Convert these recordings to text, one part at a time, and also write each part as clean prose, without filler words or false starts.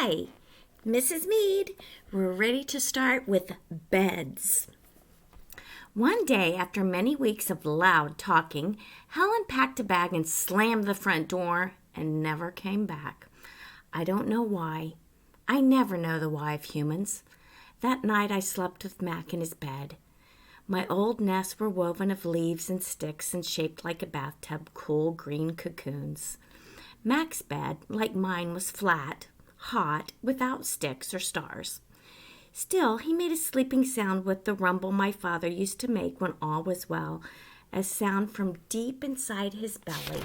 Hi, Mrs. Mead. We're ready to start with beds. One day, after many weeks of loud talking, Helen packed a bag and slammed the front door and never came back. I don't know why. I never know the why of humans. That night I slept with Mac in his bed. My old nests were woven of leaves and sticks and shaped like a bathtub, cool green cocoons. Mac's bed, like mine, was flat, hot, without sticks or stars. Still, he made a sleeping sound with the rumble my father used to make when all was well, a sound from deep inside his belly.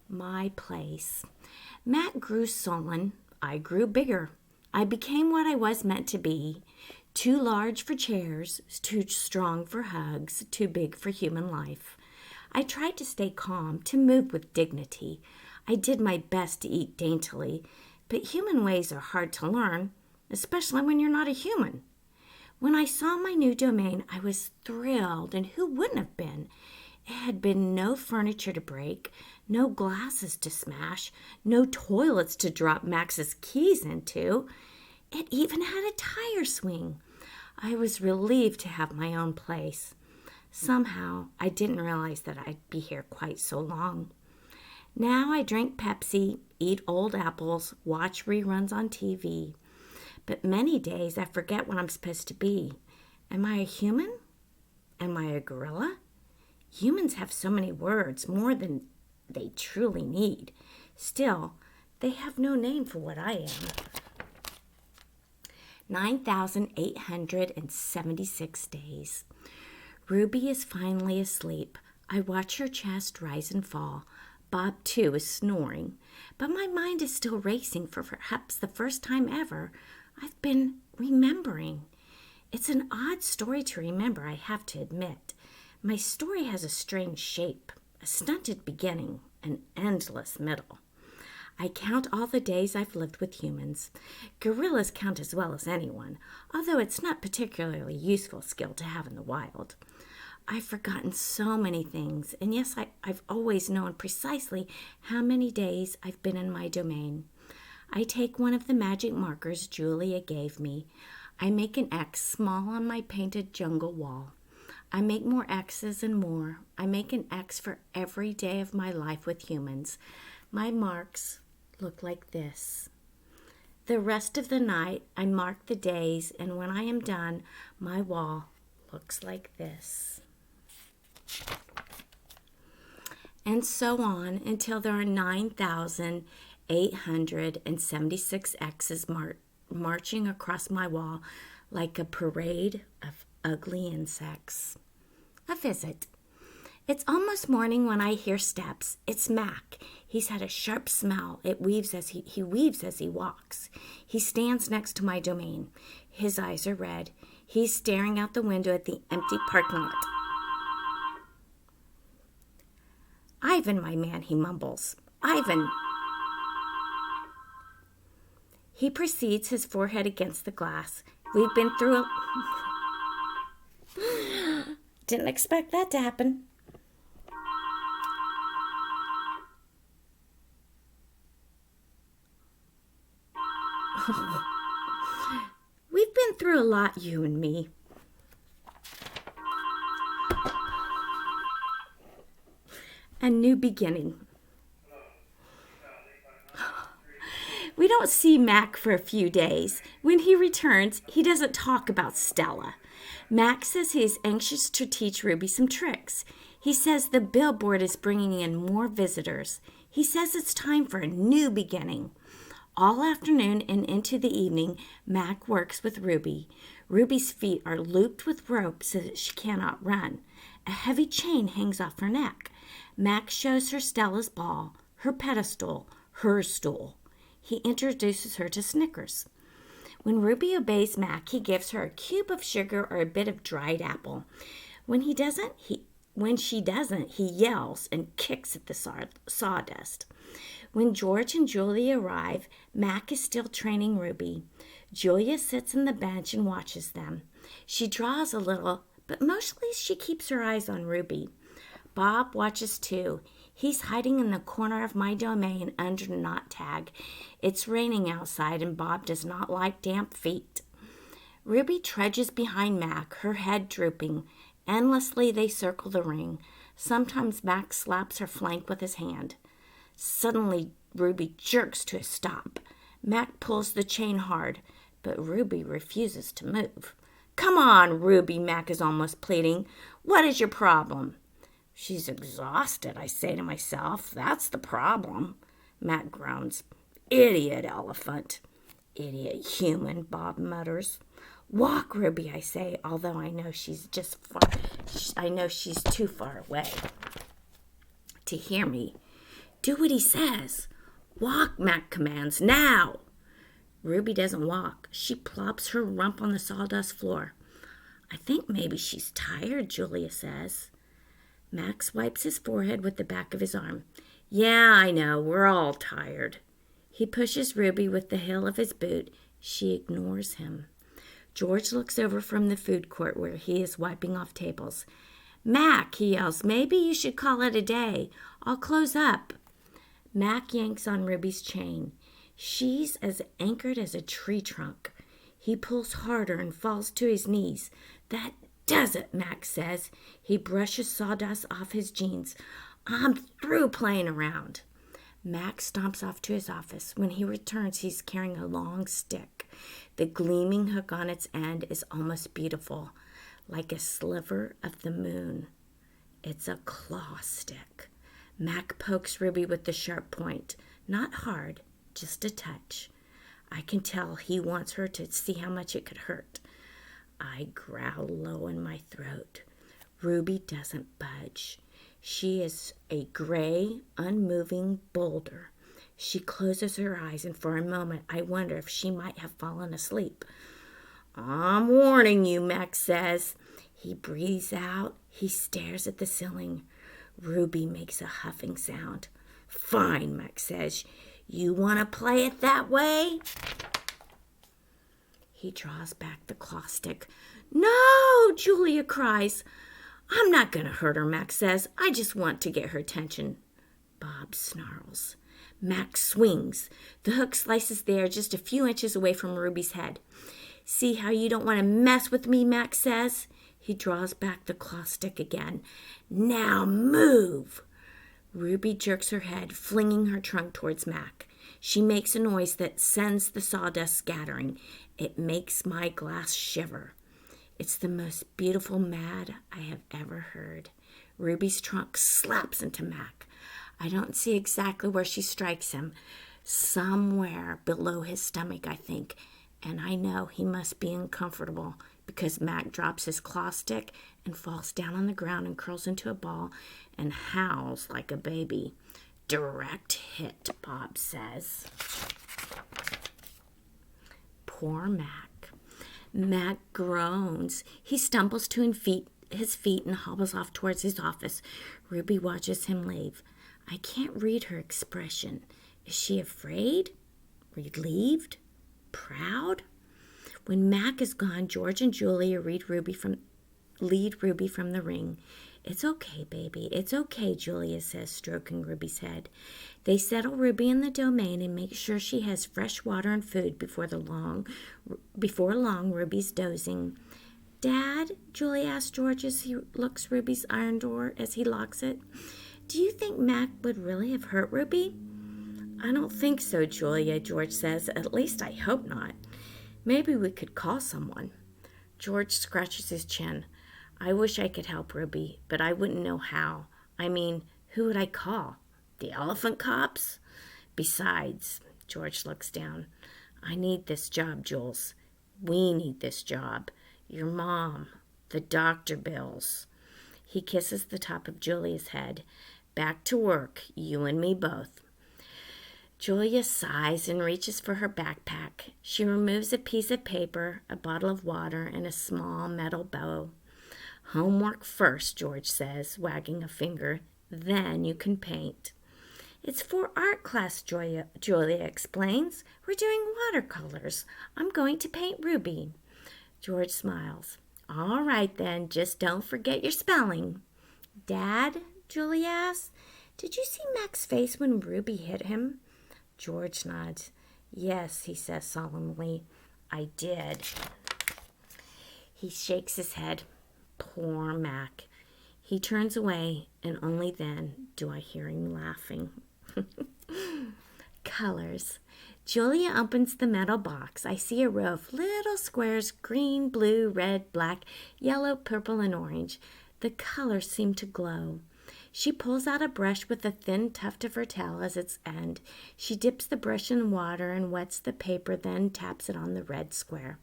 My place. Mac grew sullen. I grew bigger. I became what I was meant to be. Too large for chairs, too strong for hugs, too big for human life. I tried to stay calm, to move with dignity. I did my best to eat daintily, but human ways are hard to learn, especially when you're not a human. When I saw my new domain, I was thrilled, and who wouldn't have been? It had been no furniture to break, no glasses to smash, no toilets to drop Max's keys into. It even had a tire swing. I was relieved to have my own place. Somehow, I didn't realize that I'd be here quite so long. Now I drink Pepsi, eat old apples, watch reruns on TV. But many days I forget what I'm supposed to be. Am I a human? Am I a gorilla? Humans have so many words, more than they truly need. Still, they have no name for what I am. 9,876 days. Ruby is finally asleep. I watch her chest rise and fall. Bob, too, is snoring. But my mind is still racing for perhaps the first time ever. I've been remembering. It's an odd story to remember, I have to admit. My story has a strange shape, a stunted beginning, an endless middle. I count all the days I've lived with humans. Gorillas count as well as anyone, although it's not particularly useful skill to have in the wild. I've forgotten so many things, and yes, I've always known precisely how many days I've been in my domain. I take one of the magic markers Julia gave me. I make an X small on my painted jungle wall. I make more X's and more. I make an X for every day of my life with humans. My marks look like this. The rest of the night, I mark the days, and when I am done, my wall looks like this. And so on until there are 9,876 X's marching across my wall like a parade of ugly insects. A visit. It's almost morning when I hear steps. It's Mac. He's had a sharp smell. It weaves as he weaves as he walks. He stands next to my domain. His eyes are red. He's staring out the window at the empty parking lot. Ivan, my man, he mumbles. Ivan. He proceeds, his forehead against the glass. We've been through Didn't expect that to happen. We've been through a lot, you and me. A new beginning. We don't see Mac for a few days. When he returns, he doesn't talk about Stella. Mac says he is anxious to teach Ruby some tricks. He says the billboard is bringing in more visitors. He says it's time for a new beginning. All afternoon and into the evening, Mac works with Ruby. Ruby's feet are looped with rope so that she cannot run. A heavy chain hangs off her neck. Mac shows her Stella's ball, her pedestal, her stool. He introduces her to Snickers. When Ruby obeys Mac, he gives her a cube of sugar or a bit of dried apple. When she doesn't, he yells and kicks at the sawdust. When George and Julia arrive, Mac is still training Ruby. Julia sits on the bench and watches them. She draws a little, but mostly she keeps her eyes on Ruby. Bob watches too. He's hiding in the corner of my domain under the knot tag. It's raining outside, and Bob does not like damp feet. Ruby trudges behind Mac, her head drooping. Endlessly they circle the ring. Sometimes Mac slaps her flank with his hand. Suddenly, Ruby jerks to a stop. Mac pulls the chain hard, but Ruby refuses to move. "Come on, Ruby," Mac is almost pleading. "What is your problem?" "She's exhausted," I say to myself. "That's the problem." Mac groans. "Idiot elephant." "Idiot human," Bob mutters. "Walk, Ruby," I say, although I know she's too far away to hear me. "Do what he says." "Walk," Mac commands. "Now." Ruby doesn't walk. She plops her rump on the sawdust floor. "I think maybe she's tired," Julia says. Max wipes his forehead with the back of his arm. "Yeah, I know. We're all tired." He pushes Ruby with the heel of his boot. She ignores him. George looks over from the food court where he is wiping off tables. "Mac," he yells, "maybe you should call it a day. I'll close up." Mac yanks on Ruby's chain. She's as anchored as a tree trunk. He pulls harder and falls to his knees. "That does it," Mac says. He brushes sawdust off his jeans. "I'm through playing around." Mac stomps off to his office. When he returns, he's carrying a long stick. The gleaming hook on its end is almost beautiful, like a sliver of the moon. It's a claw stick. Mac pokes Ruby with the sharp point. Not hard, just a touch. I can tell he wants her to see how much it could hurt. I growl low in my throat. Ruby doesn't budge. She is a gray, unmoving boulder. She closes her eyes, and for a moment I wonder if she might have fallen asleep. "I'm warning you," Max says. He breathes out. He stares at the ceiling. Ruby makes a huffing sound. "Fine," Max says. "You want to play it that way?" He draws back the claw stick. "No!" Julia cries. "I'm not going to hurt her," Max says. "I just want to get her attention." Bob snarls. Max swings. The hook slices the air just a few inches away from Ruby's head. "See how you don't want to mess with me," Max says. He draws back the claw stick again. "Now move!" Ruby jerks her head, flinging her trunk towards Mac. She makes a noise that sends the sawdust scattering. It makes my glass shiver. It's the most beautiful mad I have ever heard. Ruby's trunk slaps into Mac. I don't see exactly where she strikes him. Somewhere below his stomach, I think. And I know he must be uncomfortable because Mac drops his claw stick and falls down on the ground and curls into a ball and howls like a baby. "Direct hit," Bob says. Poor Mac. Mac groans. He stumbles to his feet and hobbles off towards his office. Ruby watches him leave. I can't read her expression. Is she afraid? Relieved? Proud? When Mac is gone, George and Julia lead Ruby from the ring. "It's okay, baby. It's okay," Julia says, stroking Ruby's head. They settle Ruby in the domain and make sure she has fresh water and food before long. Ruby's dozing. "Dad," Julia asks George as he looks Ruby's iron door as he locks it, "do you think Mac would really have hurt Ruby?" "I don't think so, Julia," George says. "At least I hope not. Maybe we could call someone." George scratches his chin. "I wish I could help Ruby, but I wouldn't know how. I mean, who would I call? The elephant cops? Besides," George looks down, "I need this job, Jules. We need this job. Your mom, the doctor bills." He kisses the top of Julia's head. "Back to work, you and me both." Julia sighs and reaches for her backpack. She removes a piece of paper, a bottle of water, and a small metal bow. "Homework first," George says, wagging a finger. "Then you can paint." "It's for art class," Julia explains. "We're doing watercolors. I'm going to paint Ruby." George smiles. "All right then, just don't forget your spelling." "Dad," Julia asks, Did you see Mac's face when Ruby hit him? George nods. Yes, he says solemnly. I did. He shakes his head. Poor Mac. He turns away, and only then do I hear him laughing. Colors. Julia opens the metal box. I see a row of little squares, green, blue, red, black, yellow, purple, and orange. The colors seem to glow. She pulls out a brush with a thin tuft of her tail as its end. She dips the brush in water and wets the paper, then taps it on the red square.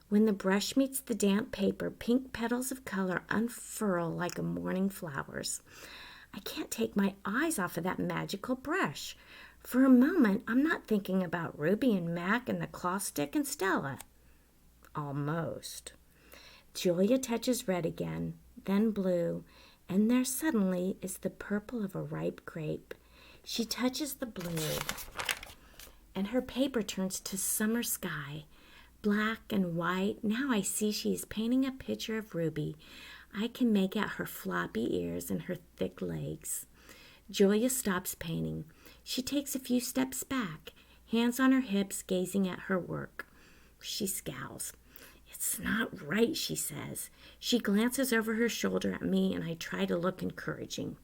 When the brush meets the damp paper, pink petals of color unfurl like a morning flowers. I can't take my eyes off of that magical brush. For a moment, I'm not thinking about Ruby and Mac and the claw stick and Stella. Almost. Julia touches red again, then blue, and there suddenly is the purple of a ripe grape. She touches the blue, and her paper turns to summer sky, black and white. Now I see she is painting a picture of Ruby. I can make out her floppy ears and her thick legs. Julia stops painting. She takes a few steps back, hands on her hips, gazing at her work. She scowls. It's not right, she says. She glances over her shoulder at me, and I try to look encouraging.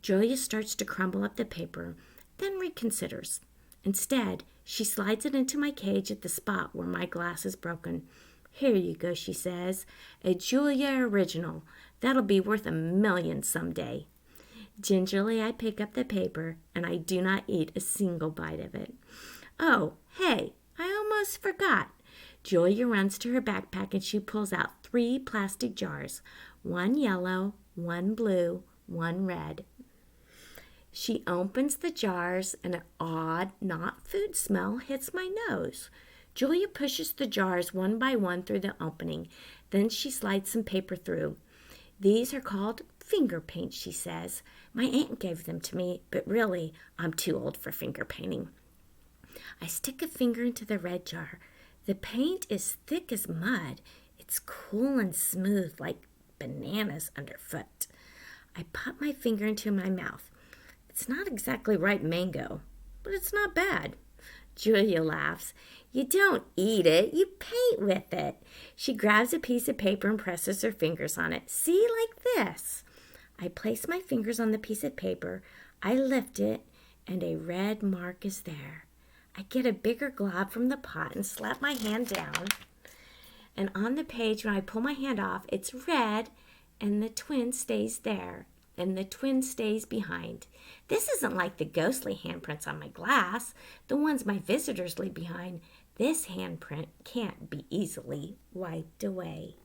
Julia starts to crumble up the paper, then reconsiders. Instead, she slides it into my cage at the spot where my glass is broken. Here you go, she says. A Julia original. That'll be worth $1 million someday. Gingerly, I pick up the paper, and I do not eat a single bite of it. Oh, hey, I almost forgot. Julia runs to her backpack, and she pulls out 3 plastic jars, 1 yellow, 1 blue, 1 red. She opens the jars, and an odd, not food smell hits my nose. Julia pushes the jars one by one through the opening. Then she slides some paper through. These are called finger paints, she says. My aunt gave them to me, but really, I'm too old for finger painting. I stick a finger into the red jar. The paint is thick as mud. It's cool and smooth like bananas underfoot. I pop my finger into my mouth. It's not exactly ripe mango, but it's not bad. Julia laughs. You don't eat it, you paint with it. She grabs a piece of paper and presses her fingers on it. See, like this. I place my fingers on the piece of paper. I lift it, and a red mark is there. I get a bigger glob from the pot and slap my hand down. And on the page, when I pull my hand off, it's red, and the twin stays there, and the twin stays behind. This isn't like the ghostly handprints on my glass, the ones my visitors leave behind. This handprint can't be easily wiped away.